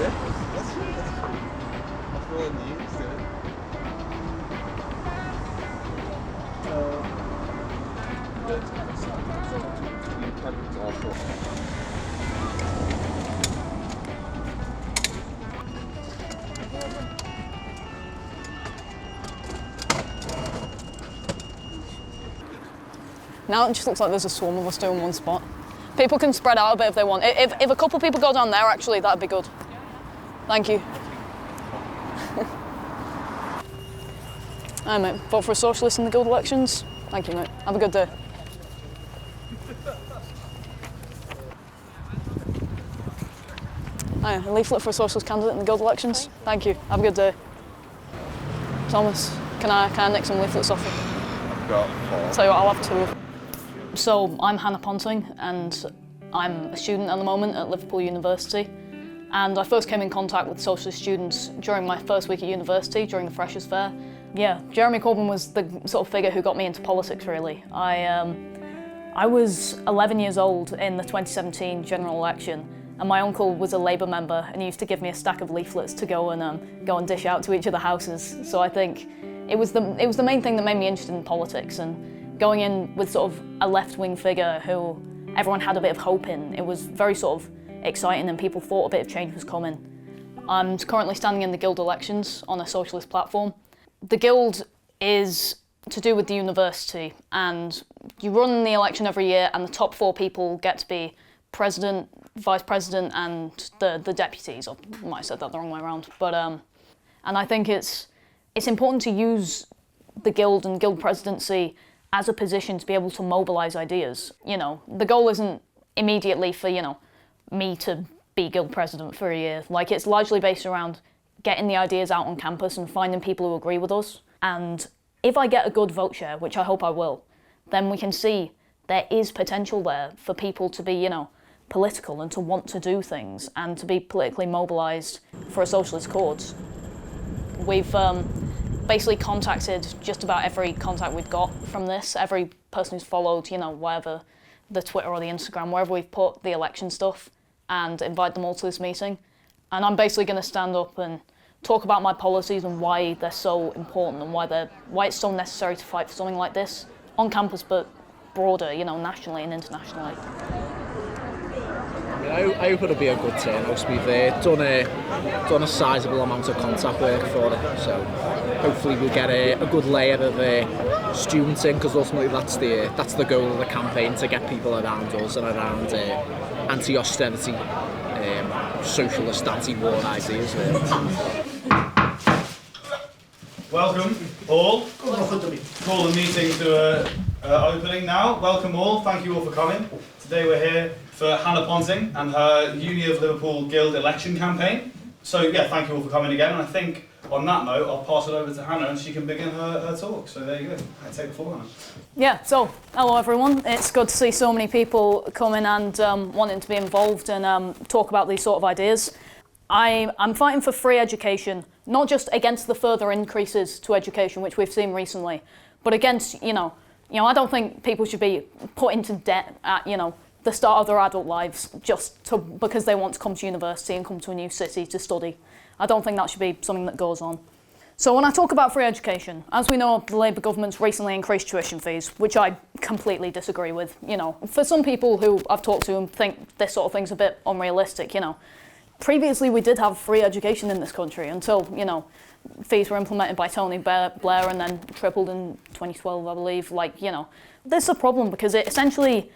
That's really neat, isn't it? Now it just looks like there's a swarm of us doing one spot. People can spread out a bit if they want. If a couple of people go down there, actually, that'd be good. Thank you. Aye, mate. Vote for a socialist in the guild elections. Thank you, mate. Have a good day. Aye, a leaflet for a socialist candidate in the guild elections. Thank you. Have a good day. Thomas, can I nick some leaflets off you? I've got 4. Tell you what, I'll have 2. So, I'm Hannah Ponting, and I'm a student at the moment at Liverpool University. And I first came in contact with Socialist Students during my first week at university, during the Freshers' Fair. Yeah, Jeremy Corbyn was the sort of figure who got me into politics, really. I was 11 years old in the 2017 general election, and my uncle was a Labour member, and he used to give me a stack of leaflets to go and dish out to each of the houses. So I think it was the main thing that made me interested in politics, and going in with sort of a left-wing figure who everyone had a bit of hope in. It was very sort of exciting, and people thought a bit of change was coming. I'm currently standing in the guild elections on a socialist platform. The guild is to do with the university, and you run the election every year, and the top 4 people get to be president, vice president, and the deputies. I might have said that the wrong way around, but and I think it's important to use the guild and guild presidency as a position to be able to mobilise ideas. You know, the goal isn't immediately for, you know, me to be guild president for a year. Like, it's largely based around getting the ideas out on campus and finding people who agree with us. And if I get a good vote share, which I hope I will, then we can see there is potential there for people to be, you know, political and to want to do things and to be politically mobilised for a socialist cause. We've basically contacted just about every contact we've got from this, every person who's followed, you know, wherever, the Twitter or the Instagram, wherever we've put the election stuff, and invite them all to this meeting. And I'm basically going to stand up and talk about my policies and why they're so important and why it's so necessary to fight for something like this on campus, but broader, you know, nationally and internationally. I hope it'll be a good turnout. We've done a sizable amount of contact work for it, so hopefully we'll get a good layer of students in, because ultimately that's the goal of the campaign, to get people around us and around anti-austerity, socialist, anti-war ideas. Welcome all. Call the meeting to opening now. Welcome all. Thank you all for coming. Today we're here for Hannah Ponting and her Uni of Liverpool Guild election campaign. So yeah, thank you all for coming again. And I think on that note, I'll pass it over to Hannah and she can begin her talk. So there you go. I take the floor, Hannah. Yeah, so hello everyone. It's good to see so many people coming and wanting to be involved and talk about these sort of ideas. I'm fighting for free education, not just against the further increases to education, which we've seen recently, but against, you know, I don't think people should be put into debt at, you know, the start of their adult lives because they want to come to university and come to a new city to study. I don't think that should be something that goes on. So when I talk about free education, as we know, the Labour government's recently increased tuition fees, which I completely disagree with. You know, for some people who I've talked to and think this sort of thing's a bit unrealistic, you know, previously we did have free education in this country until, you know, fees were implemented by Tony Blair and then tripled in 2012, I believe. Like, you know, this is a problem because it essentially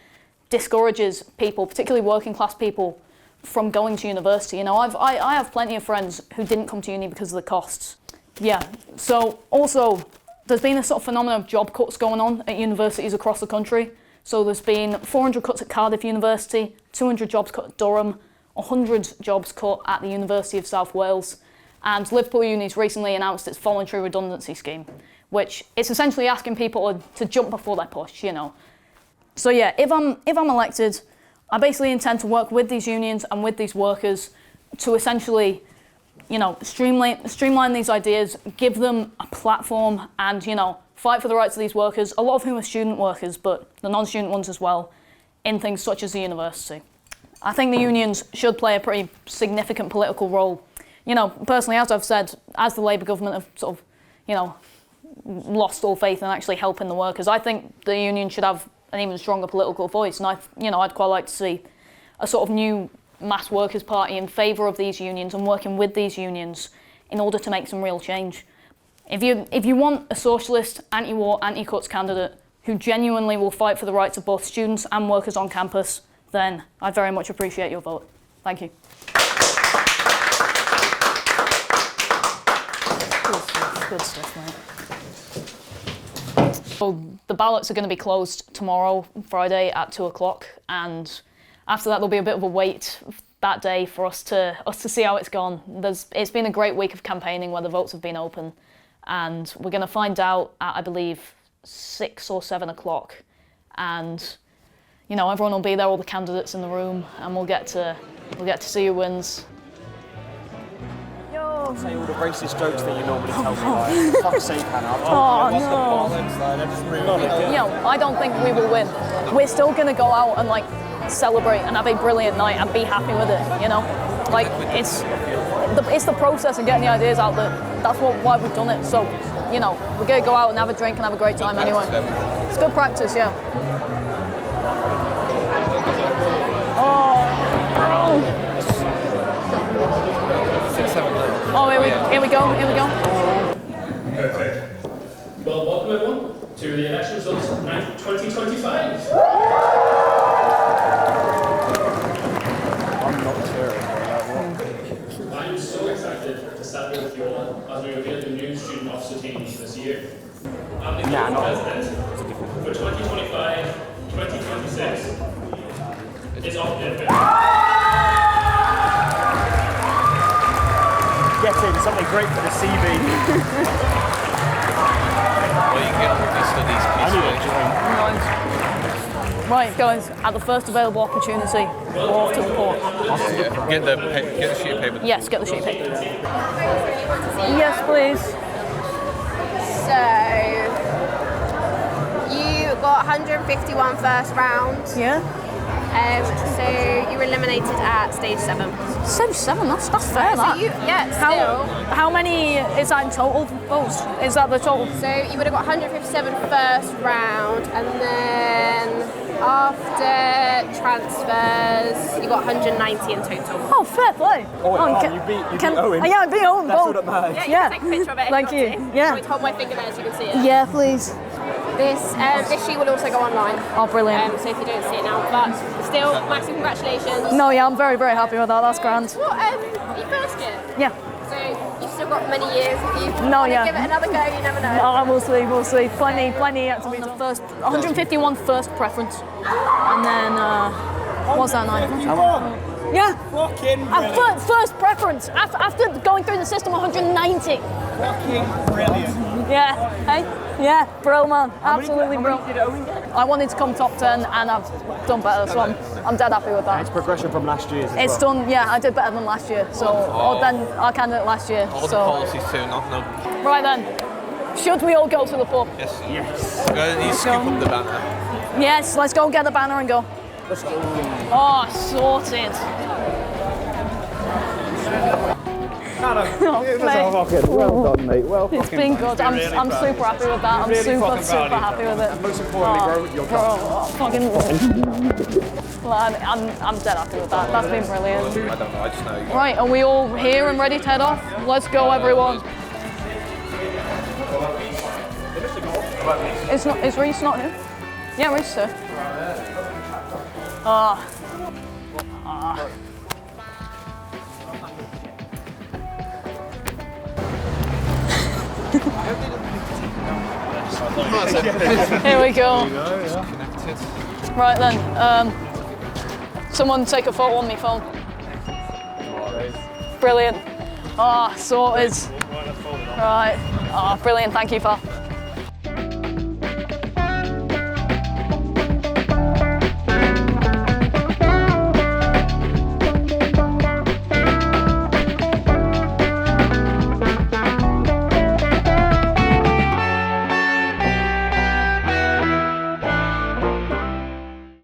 discourages people, particularly working class people, from going to university. You know, I have plenty of friends who didn't come to uni because of the costs. Yeah, so also there's been a sort of phenomenon of job cuts going on at universities across the country. So there's been 400 cuts at Cardiff University, 200 jobs cut at Durham, 100 jobs cut at the University of South Wales, and Liverpool Uni's recently announced its voluntary redundancy scheme, which is essentially asking people to jump before they're pushed, you know. So yeah, if I'm elected, I basically intend to work with these unions and with these workers to essentially, you know, streamline these ideas, give them a platform, and, you know, fight for the rights of these workers, a lot of whom are student workers, but the non-student ones as well, in things such as the university. I think the unions should play a pretty significant political role. You know, personally, as I've said, as the Labour government have sort of, you know, lost all faith in actually helping the workers, I think the union should have an even stronger political voice. And I'd quite like to see a sort of new mass workers' party in favour of these unions and working with these unions in order to make some real change. If you want a socialist, anti-war, anti-cuts candidate who genuinely will fight for the rights of both students and workers on campus, then I'd very much appreciate your vote. Thank you. Good stuff, mate. So the ballots are going to be closed tomorrow, Friday, at 2 o'clock, and after that there'll be a bit of a wait that day for us to see how it's gone. It's been a great week of campaigning where the votes have been open, and we're going to find out at, I believe, 6 or 7 o'clock, and you know, everyone will be there, all the candidates in the room, and we'll get to see who wins. Yo. Say all the racist jokes that you normally tell me. Like, fuck's sake, Hannah. Oh no! You know, I don't think we will win. We're still going to go out and like celebrate and have a brilliant night and be happy with it. You know, like it's the process and getting the ideas out that's why we've done it. So, you know, we're going to go out and have a drink and have a great time anyway. It's good practice, yeah. Oh, here we go. Perfect. Well, welcome everyone to the election results 2025. I'm not cheering. I'm so excited to celebrate with you all as we reveal the new student officer teams this year. I'm the president for 2025-2026 is off the Get in, something great for the CV. Well, you can get on with these studies. I need a drink. Right, guys, at the first available opportunity, off to the port. Get the sheet of paper. Yes, get the sheet of paper. Yes, please. So, you got 151 first round. Yeah. So you were eliminated at stage 7. Stage 7, that's fair, that. How many is that in total votes? Is that the total? So you would have got 157 first round, and then after transfers, you got 190 in total. Oh, fair play. You beat Owen. Yeah, I beat Owen. That's all that matters. Yeah, you can take a picture of it. Thank you. Yeah. Can we hold my finger there so you can see it? Yeah, please. This sheet will also go online. Oh, brilliant. So if you don't see it now, but still, massive congratulations. No, yeah, I'm very, very happy with that. That's grand. What, your first year? Yeah. So you've still got many years if you No, want to yeah. give it another go, you never know. Oh, we'll see. Plenty yet to be done. First, 151 first preference. And then, what's that, 9? Yeah. Fucking First preference. After going through the system, 190. fucking brilliant. Yeah. Hey? Yeah, bro, man. Absolutely, bro. Did Owen get? I wanted to come top 10 and I've done better, so I'm dead happy with that. It's progression from last year's as It's well. done, yeah, I did better than last year, so, or than our candidate last year. All the So, policies too, not no. right then, should we all go to the pub? Yes. Yes. You scoop up the banner. Yes, let's go get the banner and go. Let's go. Oh, sorted. Hannah, mate. well done, mate. Well It's been good. I'm super happy with that. I'm Really super fucking proud of happy with it. And most importantly, bro, you're Fucking. Well, I'm dead happy with that. That's been brilliant. I don't know, I just know. Right, are we all here and ready to head off? Let's go, everyone. Is Reese not here? Yeah, Reese is here. Here we go. Right then, someone take a photo on my phone. Brilliant. Sorted. Right. Brilliant, thank you, pal.